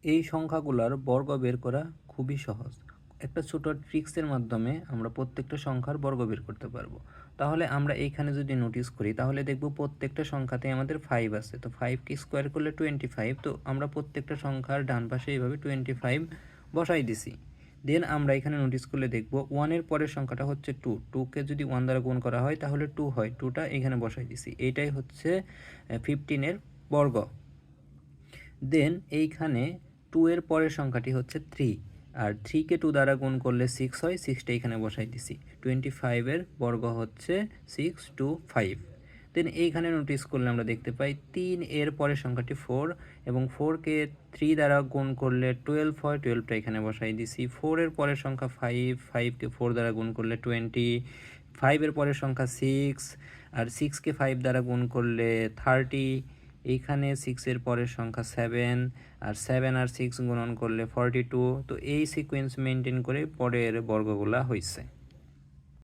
এই সংখ্যাগুলোর বর্গ বের করা খুবই সহজ। একটা ছোট ট্রিক্সের মাধ্যমে আমরা প্রত্যেকটা সংখ্যার বর্গ বের করতে পারবো। তাহলে আমরা এইখানে যদি নোটিস করি তাহলে দেখব প্রত্যেকটা সংখ্যাতে আমাদের 5 আছে। তো 5 কে স্কোয়ার করলে 25। তো আমরা প্রত্যেকটা সংখ্যার ডান পাশে এইভাবে 25 বসাই দিছি। দেন আমরা এখানে নোটিস করলে দেখব 1 এর পরের সংখ্যাটা হচ্ছে 2। 2 কে যদি 1 দ্বারা গুণ করা হয় তাহলে 2 হয়। 2টা এখানে বসাই দিছি। এইটাই হচ্ছে 15 এর বর্গ। দেন এইখানে 2 এর পরের সংখ্যাটি হচ্ছে 3, আর 3 কে 2 দ্বারা গুণ করলে 6 হয়। 6টা এখানে বসাই দিছি। 25 এর বর্গ হচ্ছে 6 2 5। দেন এইখানে নোটিস করলে আমরা দেখতে পাই 3 এর পরের সংখ্যাটি 4, এবং 4 কে 3 দ্বারা গুণ করলে 12 হয়। 12টা এখানে বসাই দিছি। 4 এর পরের সংখ্যা 5, 5 কে 4 দ্বারা গুণ করলে 20। 5 এর পরের সংখ্যা 6, আর 6 কে 5 দ্বারা গুণ করলে 30। এইখানে 6 এর পরের সংখ্যা 7, আর 7 আর 6 গুণন করলে 42। তো এই সিকোয়েন্স মেনটেন করে পরের বর্গগুলা হয়েছে।